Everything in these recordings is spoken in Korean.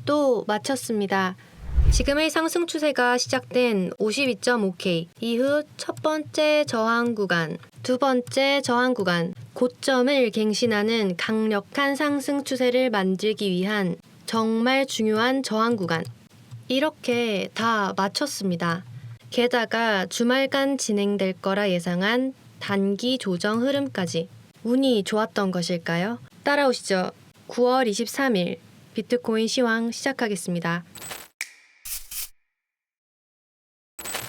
또 마쳤습니다. 지금의 상승 추세가 시작된 52.5K 이후 첫 번째 저항 구간, 두 번째 저항 구간, 고점을 갱신하는 강력한 상승 추세를 만들기 위한 정말 중요한 저항 구간. 이렇게 다 마쳤습니다. 게다가 주말간 진행될 거라 예상한 단기 조정 흐름까지. 운이 좋았던 것일까요? 따라오시죠. 9월 23일 비트코인 시황 시작하겠습니다.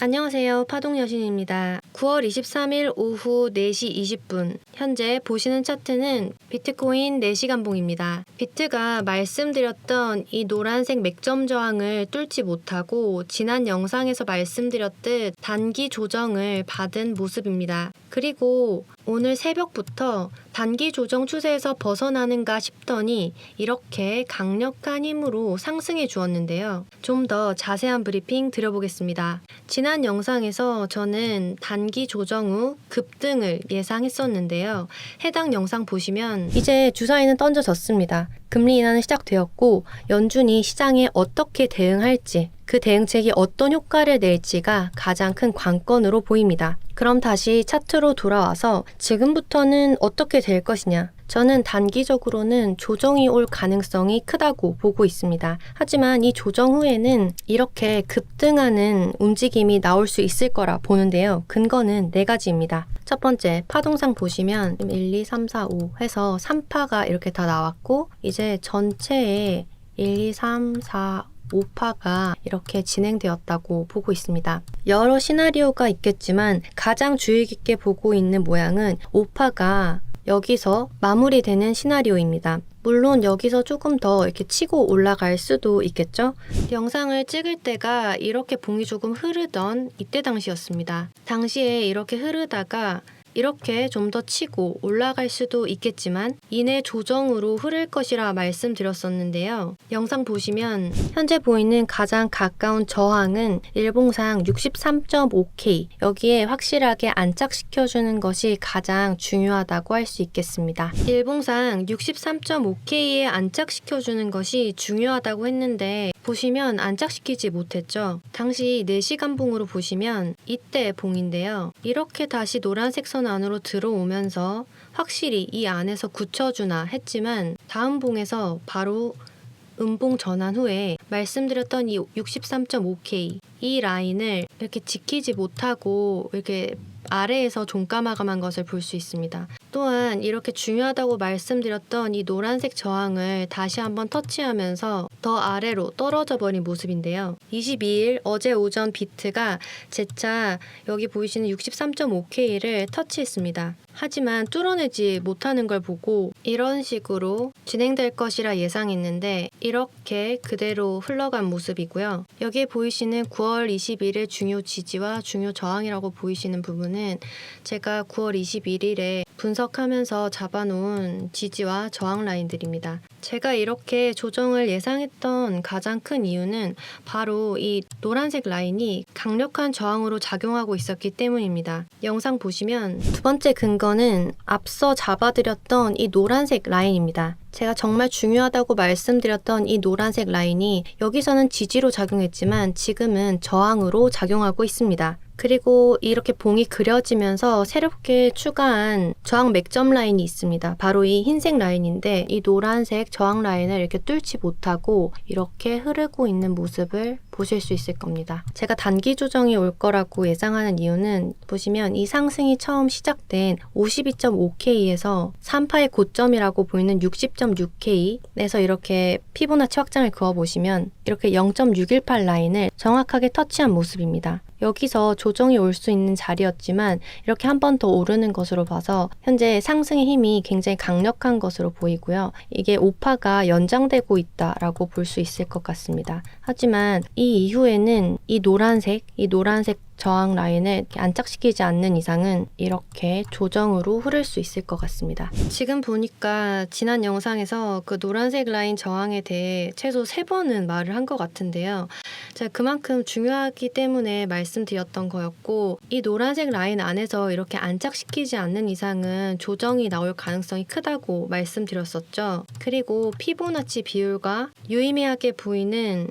안녕하세요. 파동여신입니다. 9월 23일 오후 4시 20분 현재 보시는 차트는 비트코인 4시간봉입니다. 비트가 말씀드렸던 이 노란색 맥점 저항을 뚫지 못하고 지난 영상에서 말씀드렸듯 단기 조정을 받은 모습입니다. 그리고 오늘 새벽부터 단기 조정 추세에서 벗어나는가 싶더니 이렇게 강력한 힘으로 상승해 주었는데요. 좀 더 자세한 브리핑 드려보겠습니다. 지난 영상에서 저는 단기 조정 후 급등을 예상했었는데요. 해당 영상 보시면 이제 주사위는 던져졌습니다. 금리 인하는 시작되었고 연준이 시장에 어떻게 대응할지, 그 대응책이 어떤 효과를 낼지가 가장 큰 관건으로 보입니다. 그럼 다시 차트로 돌아와서 지금부터는 어떻게 될 것이냐? 저는 단기적으로는 조정이 올 가능성이 크다고 보고 있습니다. 하지만 이 조정 후에는 이렇게 급등하는 움직임이 나올 수 있을 거라 보는데요. 근거는 4가지입니다. 첫 번째, 파동상 보시면 1, 2, 3, 4, 5 해서 3파가 이렇게 다 나왔고 이제 전체에 1, 2, 3, 4, 5파가 이렇게 진행되었다고 보고 있습니다. 여러 시나리오가 있겠지만 가장 주의 깊게 보고 있는 모양은 5파가 여기서 마무리되는 시나리오입니다. 물론 여기서 조금 더 이렇게 치고 올라갈 수도 있겠죠? 영상을 찍을 때가 이렇게 봉이 조금 흐르던 이때 당시였습니다. 당시에 이렇게 흐르다가 이렇게 좀 더 치고 올라갈 수도 있겠지만 이내 조정으로 흐를 것이라 말씀드렸었는데요. 영상 보시면 현재 보이는 가장 가까운 저항은 일봉상 63.5K 여기에 확실하게 안착시켜주는 것이 가장 중요하다고 할 수 있겠습니다. 일봉상 63.5K에 안착시켜주는 것이 중요하다고 했는데 보시면 안착시키지 못했죠. 당시 4시간 봉으로 보시면 이때 봉인데요. 이렇게 다시 노란색 선 안으로 들어오면서 확실히 이 안에서 굳혀주나 했지만 다음 봉에서 바로 음봉 전환 후에 말씀드렸던 이 63.5K 이 라인을 이렇게 지키지 못하고 이렇게 아래에서 종가마감한 것을 볼 수 있습니다. 또한 이렇게 중요하다고 말씀드렸던 이 노란색 저항을 다시 한번 터치하면서 더 아래로 떨어져 버린 모습인데요. 22일 어제 오전 비트가 재차 여기 보이시는 63.5K를 터치했습니다. 하지만 뚫어내지 못하는 걸 보고 이런 식으로 진행될 것이라 예상했는데 이렇게 그대로 흘러간 모습이고요. 여기에 보이시는 9월 21일 중요 지지와 중요 저항이라고 보이시는 부분은 제가 9월 21일에 분석하면서 잡아놓은 지지와 저항 라인들입니다. 제가 이렇게 조정을 예상했던 가장 큰 이유는 바로 이 노란색 라인이 강력한 저항으로 작용하고 있었기 때문입니다. 영상 보시면 두 번째 근거는 앞서 잡아드렸던 이 노란색 라인입니다. 제가 정말 중요하다고 말씀드렸던 이 노란색 라인이 여기서는 지지로 작용했지만 지금은 저항으로 작용하고 있습니다. 그리고 이렇게 봉이 그려지면서 새롭게 추가한 저항 맥점 라인이 있습니다. 바로 이 흰색 라인인데 이 노란색 저항 라인을 이렇게 뚫지 못하고 이렇게 흐르고 있는 모습을 보실 수 있을 겁니다. 제가 단기 조정이 올 거라고 예상하는 이유는 보시면 이 상승이 처음 시작된 52.5K에서 3파의 고점이라고 보이는 60.6K에서 이렇게 피보나치 확장을 그어보시면 이렇게 0.618 라인을 정확하게 터치한 모습입니다. 여기서 조정이 올 수 있는 자리였지만 이렇게 한 번 더 오르는 것으로 봐서 현재 상승의 힘이 굉장히 강력한 것으로 보이고요. 이게 5파가 연장되고 있다라고 볼 수 있을 것 같습니다. 하지만 이 이후에는 이 노란색 저항 라인을 이렇게 안착시키지 않는 이상은 이렇게 조정으로 흐를 수 있을 것 같습니다. 지금 보니까 지난 영상에서 그 노란색 라인 저항에 대해 최소 3번은 말을 한 것 같은데요. 제가 그만큼 중요하기 때문에 말씀드렸던 거였고, 이 노란색 라인 안에서 이렇게 안착시키지 않는 이상은 조정이 나올 가능성이 크다고 말씀드렸었죠. 그리고 피보나치 비율과 유의미하게 보이는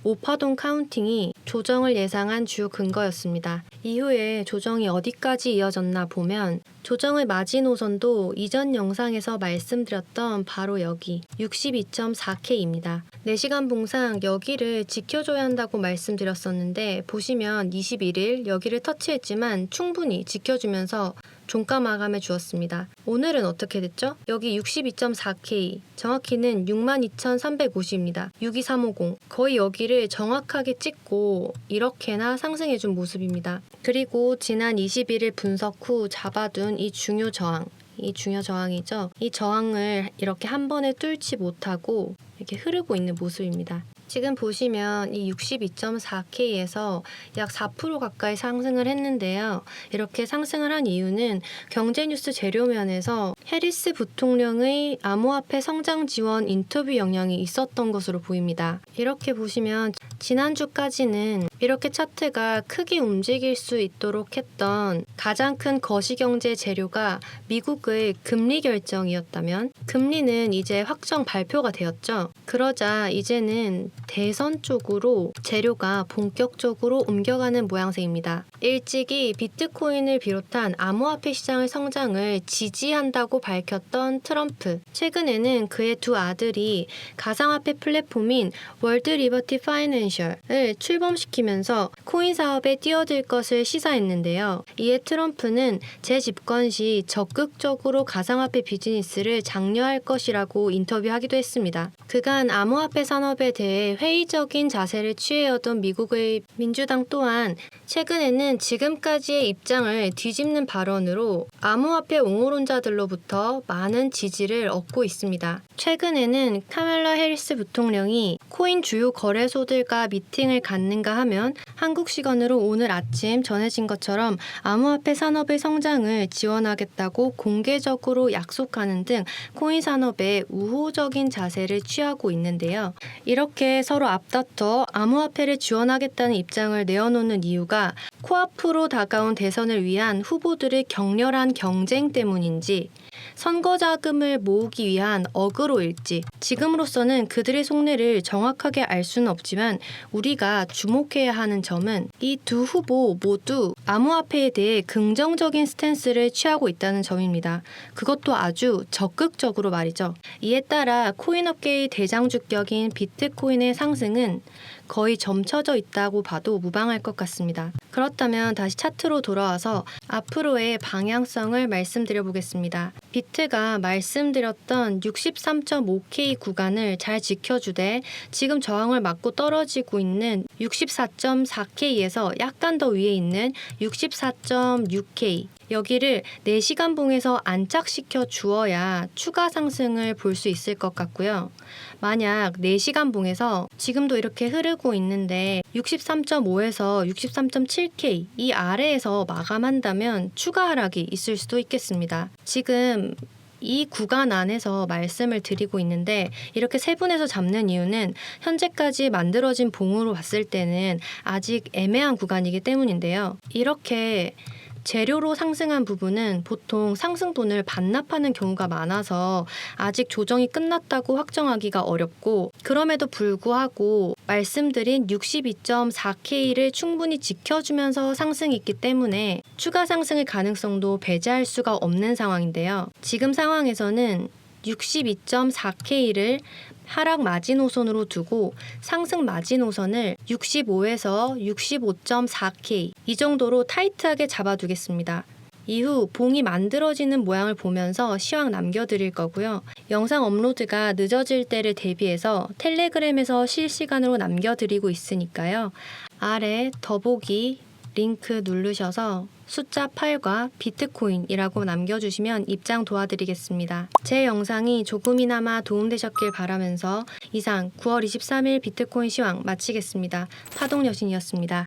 5파동 카운팅이 조정을 예상한 주 근거였습니다. 이후에 조정이 어디까지 이어졌나 보면 조정의 마지노선도 이전 영상에서 말씀드렸던 바로 여기 62.4K입니다. 4시간 봉상 여기를 지켜줘야 한다고 말씀드렸었는데, 보시면 21일 여기를 터치했지만 충분히 지켜주면서 종가 마감해 주었습니다. 오늘은 어떻게 됐죠? 여기 62.4K, 정확히는 62,350입니다. 62350, 거의 여기를 정확하게 찍고 이렇게나 상승해 준 모습입니다. 그리고 지난 21일 분석 후 잡아둔 이 중요 저항이죠. 이 저항을 이렇게 한 번에 뚫지 못하고 이렇게 흐르고 있는 모습입니다. 지금 보시면 이 62.4K에서 약 4% 가까이 상승을 했는데요. 이렇게 상승을 한 이유는 경제뉴스 재료면에서 해리스 부통령의 암호화폐 성장 지원 인터뷰 영향이 있었던 것으로 보입니다. 이렇게 보시면 지난주까지는 이렇게 차트가 크게 움직일 수 있도록 했던 가장 큰 거시경제 재료가 미국의 금리 결정이었다면, 금리는 이제 확정 발표가 되었죠. 그러자 이제는 대선 쪽으로 재료가 본격적으로 옮겨가는 모양새입니다. 일찍이 비트코인을 비롯한 암호화폐 시장의 성장을 지지한다고 밝혔던 트럼프, 최근에는 그의 두 아들이 가상화폐 플랫폼인 월드 리버티 파이낸셜을 출범시키면서 코인 사업에 뛰어들 것을 시사했는데요. 이에 트럼프는 재집권 시 적극적으로 가상화폐 비즈니스를 장려할 것이라고 인터뷰하기도 했습니다. 그간 암호화폐 산업에 대해 회의적인 자세를 취해오던 미국의 민주당 또한 최근에는 지금까지의 입장을 뒤집는 발언으로 암호화폐 옹호론자들로부터 많은 지지를 얻고 있습니다. 최근에는 카멜라 해리스 부통령이 코인 주요 거래소들과 미팅을 갖는가 하면 한국 시간으로 오늘 아침 전해진 것처럼 암호화폐 산업의 성장을 지원하겠다고 공개적으로 약속하는 등 코인 산업에 우호적인 자세를 취하고 있는데요. 이렇게 서로 앞다퉈 암호화폐를 지원하겠다는 입장을 내어놓는 이유가 코앞으로 다가온 대선을 위한 후보들의 격렬한 경쟁 때문인지, 선거 자금을 모으기 위한 어그로일지, 지금으로서는 그들의 속내를 정확하게 알 수는 없지만 우리가 주목해야 하는 점은 이 두 후보 모두 암호화폐에 대해 긍정적인 스탠스를 취하고 있다는 점입니다. 그것도 아주 적극적으로 말이죠. 이에 따라 코인업계의 대장주격인 비트코인의 상승은 거의 점쳐져 있다고 봐도 무방할 것 같습니다. 그렇다면 다시 차트로 돌아와서 앞으로의 방향성을 말씀드려 보겠습니다. 비트가 말씀드렸던 63.5K 구간을 잘 지켜주되 지금 저항을 맞고 떨어지고 있는 64.4K에서 약간 더 위에 있는 64.6K, 여기를 4시간 봉에서 안착시켜 주어야 추가 상승을 볼 수 있을 것 같고요. 만약 4시간 봉에서 지금도 이렇게 흐르고 있는데 63.5에서 63.7K 이 아래에서 마감한다면 추가 하락이 있을 수도 있겠습니다. 지금 이 구간 안에서 말씀을 드리고 있는데 이렇게 세분해서 잡는 이유는 현재까지 만들어진 봉으로 봤을 때는 아직 애매한 구간이기 때문인데요. 이렇게 재료로 상승한 부분은 보통 상승분을 반납하는 경우가 많아서 아직 조정이 끝났다고 확정하기가 어렵고, 그럼에도 불구하고 말씀드린 62.4K를 충분히 지켜주면서 상승이 있기 때문에 추가 상승의 가능성도 배제할 수가 없는 상황인데요. 지금 상황에서는 62.4K를 하락 마지노선으로 두고 상승 마지노선을 65에서 65.4K 이 정도로 타이트하게 잡아두겠습니다. 이후 봉이 만들어지는 모양을 보면서 시황 남겨드릴 거고요. 영상 업로드가 늦어질 때를 대비해서 텔레그램에서 실시간으로 남겨드리고 있으니까요. 아래 더보기 링크 누르셔서 숫자 8과 비트코인이라고 남겨주시면 입장 도와드리겠습니다. 제 영상이 조금이나마 도움되셨길 바라면서 이상 9월 23일 비트코인 시황 마치겠습니다. 파동여신이었습니다.